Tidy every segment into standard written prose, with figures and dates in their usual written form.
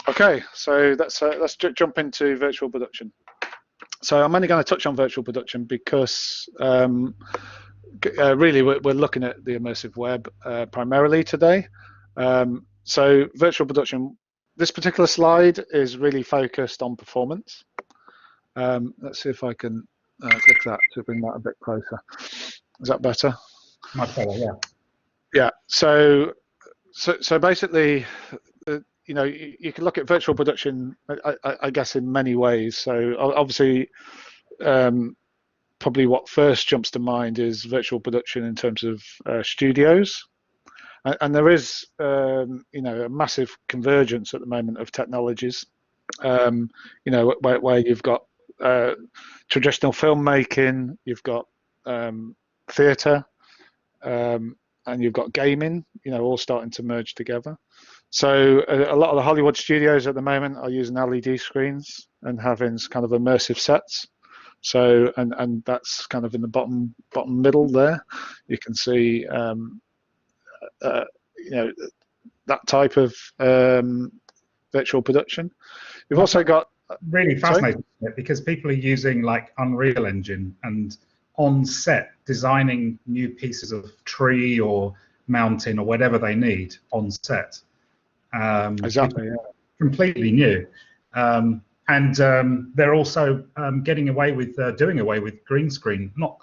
Okay, so let's jump into virtual production. So I'm only going to touch on virtual production because really we're looking at the immersive web primarily today. So virtual production, this particular slide is really focused on performance. Let's see if I can click that to bring that a bit closer. Is that better? Much better, yeah. Yeah. So basically, you can look at virtual production, I guess, in many ways. So obviously, probably what first jumps to mind is virtual production in terms of studios. And there is, a massive convergence at the moment of technologies. Where you've got traditional filmmaking, you've got theatre, and you've got gaming, all starting to merge together. So a lot of the Hollywood studios at the moment are using LED screens and having kind of immersive sets. So and that's kind of in the bottom middle there. You can see that type of virtual production. You've also got really fascinating because people are using like Unreal Engine and on set designing new pieces of tree or mountain or whatever they need on set. Exactly, yeah. Completely new. And they're also getting away with doing away with green screen, not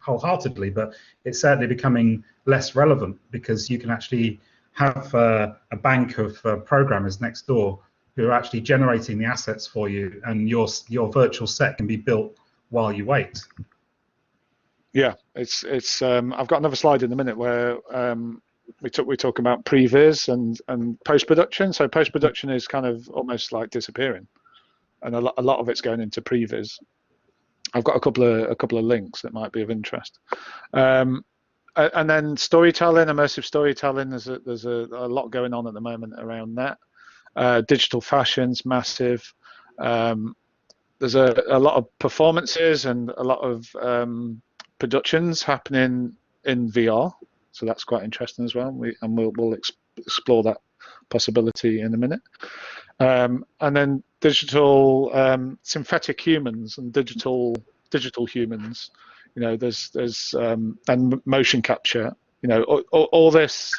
wholeheartedly, but it's certainly becoming less relevant because you can actually have a bank of programmers next door who are actually generating the assets for you, and your virtual set can be built while you wait. Yeah, it's I've got another slide in a minute where we talk about previs and post-production. So post-production is kind of almost like disappearing, and a lot of it's going into previs. I've got a couple of links that might be of interest. And then storytelling, immersive storytelling. There's a lot going on at the moment around that. Digital fashion's massive. There's a lot of performances and a lot of productions happening in VR, so that's quite interesting as well. We'll explore that possibility in a minute. And then digital synthetic humans and digital humans. There's and motion capture. All this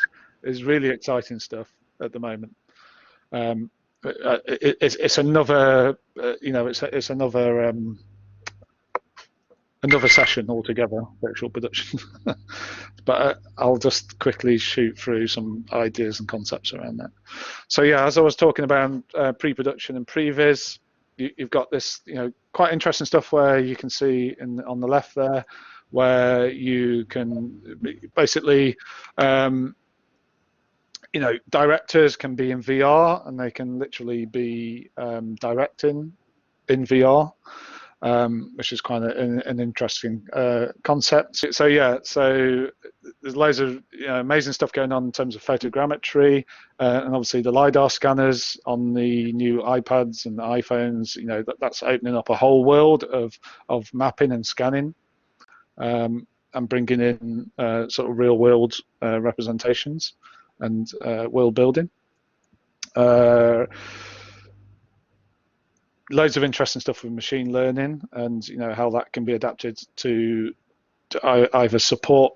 is really exciting stuff at the moment. It's another it's another session altogether, virtual production. But I'll just quickly shoot through some ideas and concepts around that. So yeah, as I was talking about pre-production and previs, you've got this quite interesting stuff where you can see on the left there, where you can basically directors can be in VR and they can literally be directing in VR, which is kind of an interesting concept. So yeah, so there's loads of amazing stuff going on in terms of photogrammetry, and obviously the LiDAR scanners on the new iPads and the iPhones. That's opening up a whole world of mapping and scanning, and bringing in sort of real world representations and world building. Loads of interesting stuff with machine learning and how that can be adapted to either support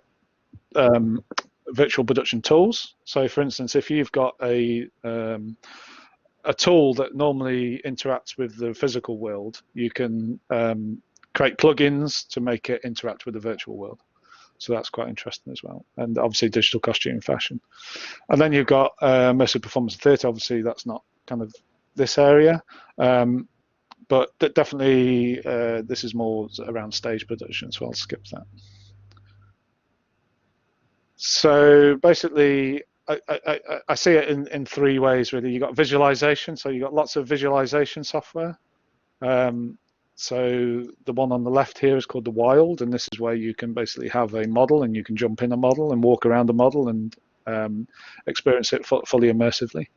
virtual production tools. So for instance, if you've got a tool that normally interacts with the physical world, you can create plugins to make it interact with the virtual world. So that's quite interesting as well. And obviously digital costume and fashion. And then you've got immersive performance theatre. Obviously that's not kind of this area. But definitely this is more around stage production, so I'll skip that. So basically, I see it in three ways really. You've got visualization, so you've got lots of visualization software. So the one on the left here is called the Wild, and this is where you can basically have a model and you can jump in a model and walk around the model and experience it fully immersively.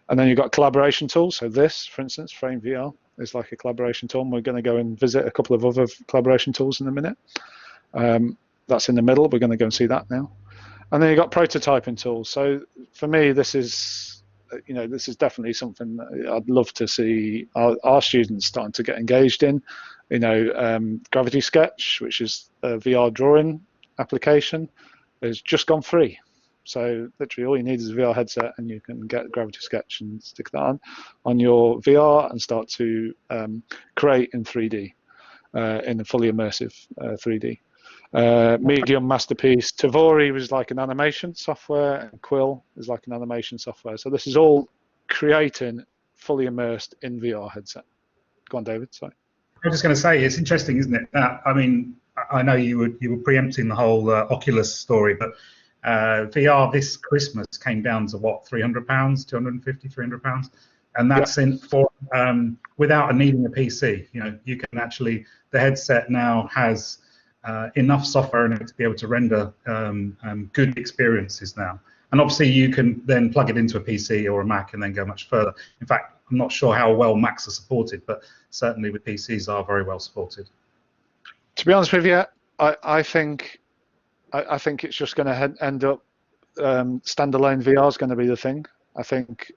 And then you've got collaboration tools. So this, for instance, Frame VR is like a collaboration tool. And we're going to go and visit a couple of other collaboration tools in a minute. That's in the middle. We're going to go and see that now. And then you've got prototyping tools. So for me, this is you know, this is definitely something that I'd love to see our students starting to get engaged in. You know, Gravity Sketch, which is a VR drawing application, has just gone free. So literally all you need is a VR headset and you can get Gravity Sketch and stick that on your VR and start to create in 3D, in a fully immersive 3D. Medium Masterpiece, Tavori was like an animation software, and Quill is like an animation software. So this is all creating fully immersed in VR headset. Go on, David. Sorry. I was just going to say, it's interesting, isn't it? I mean, I know you were preempting the whole Oculus story, but VR this Christmas came down to what, £300, 250, £300, and that's in for without needing a PC. You know, you can actually, the headset now has enough software in it to be able to render good experiences now. And obviously you can then plug it into a PC or a Mac and then go much further. In fact, I'm not sure how well Macs are supported, but certainly with PCs are very well supported. To be honest with you, I think it's just going to end up standalone VR is going to be the thing. I think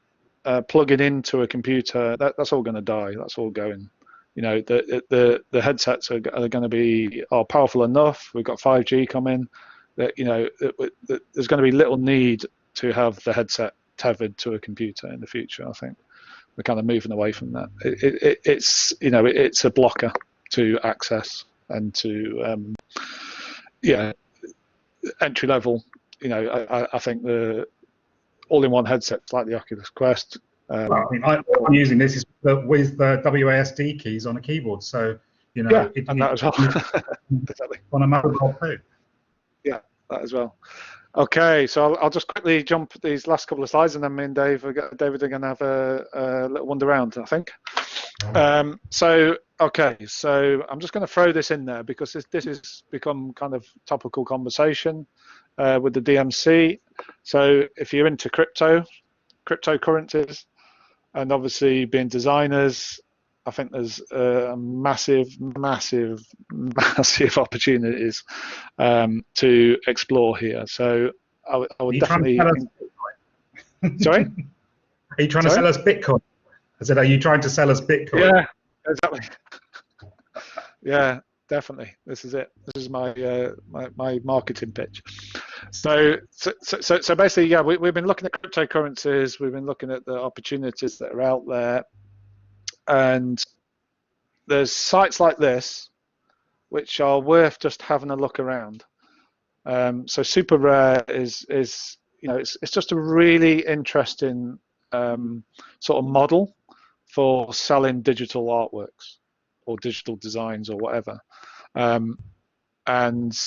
plugging into a computer, that's all going to die. That's all going. You know, the headsets are going to be powerful enough. We've got 5G coming. That, you know, there's going to be little need to have the headset tethered to a computer in the future. I think we're kind of moving away from that. It's you know, it's a blocker to access and to entry level. You know, I think the all-in-one headsets like the Oculus Quest. Well, I mean, I'm using this is with the WASD keys on a keyboard, so you know, and that as well. Exactly. On a mobile phone. Yeah, that as well. Okay, so I'll just quickly jump these last couple of slides, and then me and David are going to have a little wander around, I think. So I'm just going to throw this in there because this has become kind of topical conversation with the DMC. So if you're into cryptocurrencies, and obviously being designers, I think there's massive opportunities to explore here. So I would definitely. Sorry? Are you trying to sell us Bitcoin? I said, are you trying to sell us Bitcoin? Yeah, exactly. Yeah, definitely. This is it. This is my my marketing pitch. So basically, yeah, we've been looking at cryptocurrencies. We've been looking at the opportunities that are out there, and there's sites like this which are worth just having a look around. So Super Rare is you know, it's just a really interesting sort of model for selling digital artworks or digital designs or whatever. And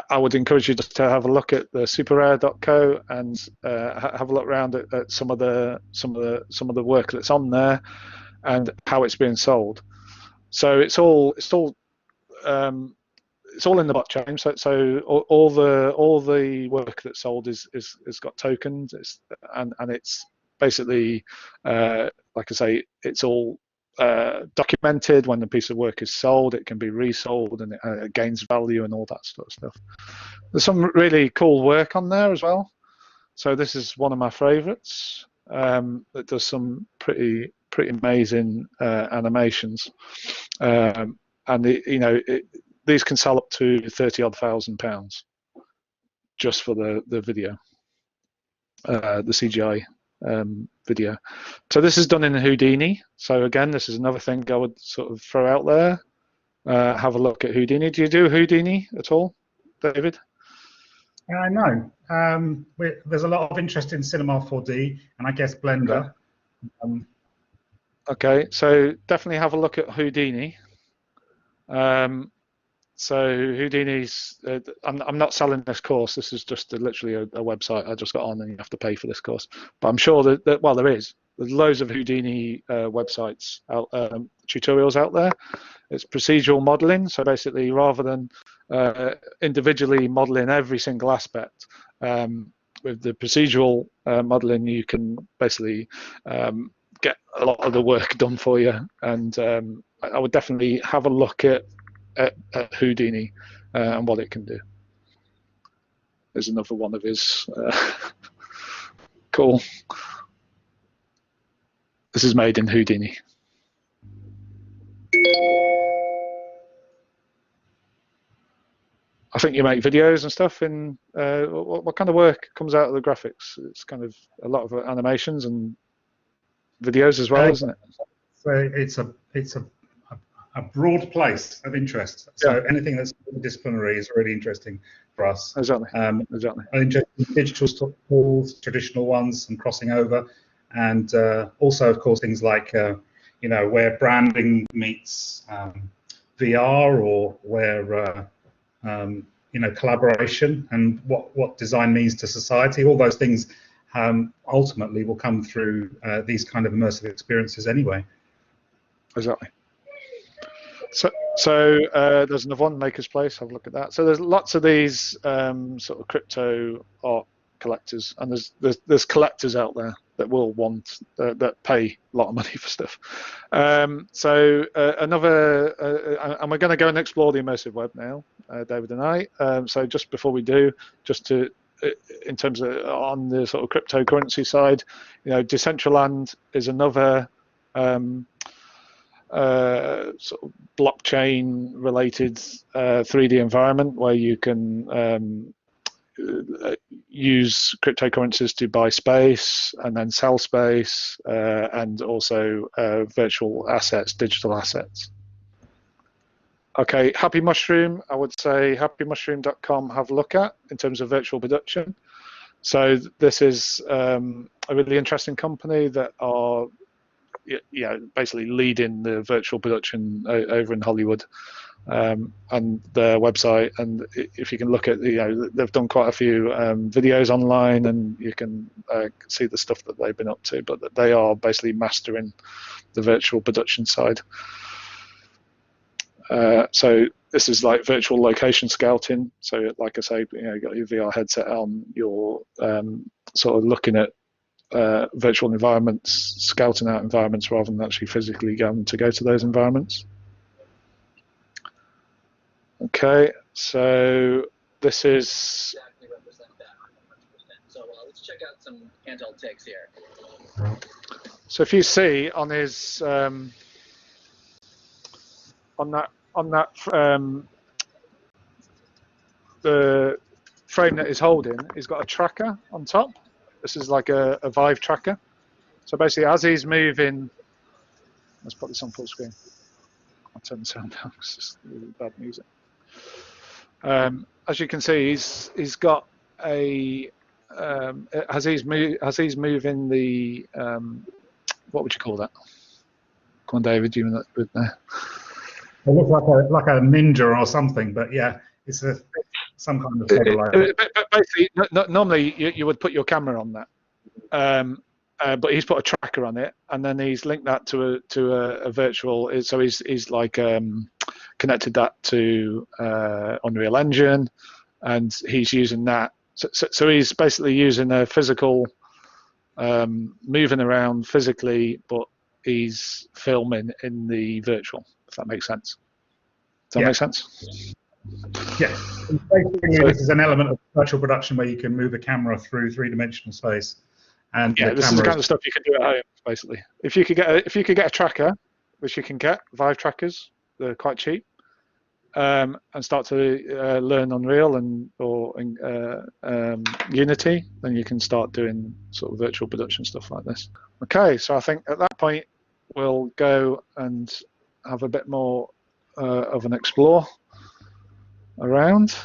I would encourage you just to have a look at the superrare.co and have a look around at some of the work that's on there and how it's being sold. So it's all in the blockchain. So all the work that's sold is got tokens. And it's basically like I say, it's all documented. When the piece of work is sold, it can be resold and it gains value and all that sort of stuff. There's some really cool work on there as well. So this is one of my favorites that does some pretty amazing animations, and these can sell up to £30,000 just for the video, the CGI video. So this is done in Houdini. So again, this is another thing I would sort of throw out there. Have a look at Houdini. Do you do Houdini at all, David? No. There's a lot of interest in Cinema 4D and I guess Blender. Okay, so definitely have a look at Houdini. So Houdini's, I'm not selling this course. This is just literally a website I just got on, and you have to pay for this course. But I'm sure that well, there's loads of Houdini websites tutorials out there. It's procedural modeling. So basically, rather than individually modeling every single aspect, with the procedural modeling, you can basically get a lot of the work done for you. And I would definitely have a look at Houdini and what it can do. There's another one of his. Cool. This is made in Houdini. I think you make videos and stuff in, what kind of work comes out of the graphics? It's kind of a lot of animations and videos as well, isn't it? So it's a broad place of interest. So anything that's disciplinary is really interesting for us. Exactly. Exactly. Digital tools, traditional ones, and crossing over, and also, of course, things like where branding meets VR, or where collaboration, and what design means to society. All those things ultimately will come through these kind of immersive experiences anyway. Exactly. So there's another one, Maker's Place. Have a look at that. So there's lots of these sort of crypto art collectors, and there's collectors out there that will want that pay a lot of money for stuff. So another, and we're going to go and explore the immersive web now, David and I. So just before we do, just to in terms of on the sort of cryptocurrency side, Decentraland is another sort of blockchain related 3D environment where you can use cryptocurrencies to buy space and then sell space, and also virtual assets, digital assets. Okay, Happy Mushroom, I would say happymushroom.com have a look at in terms of virtual production. So this is a really interesting company that are basically leading the virtual production over in Hollywood, and their website. And if you can look at, they've done quite a few videos online, and you can see the stuff that they've been up to. But they are basically mastering the virtual production side. So this is like virtual location scouting. So like I say, you got your VR headset on, you're sort of looking at virtual environments, scouting out environments rather than actually physically going to go to those environments. Okay, so this is. Exactly represent that 100%. So let's check out some handheld takes here. So if you see on his the frame that he's holding, he's got a tracker on top. This is like a Vive tracker. So basically, as he's moving, let's put this on full screen. I'll turn the sound down because it's really bad music. As you can see, he's got a as he's moving the what would you call that? Come on, David, you with there. It looks like a ninja or something, but yeah, it's some kind of stabilizer. But basically, normally you would put your camera on that, but he's put a tracker on it, and then he's linked that to a virtual. So he's like connected that to Unreal Engine, and he's using that. So he's basically using a physical, moving around physically, but he's filming in the virtual. If that makes sense. Does that make sense? Yeah. Basically, this is an element of virtual production where you can move a camera through three-dimensional space. And yeah, this is the kind of stuff you can do at home, basically. If you could get a tracker, which you can get, Vive trackers, they're quite cheap, and start to learn Unreal or Unity, then you can start doing sort of virtual production stuff like this. Okay, so I think at that point we'll go and have a bit more of an explore around.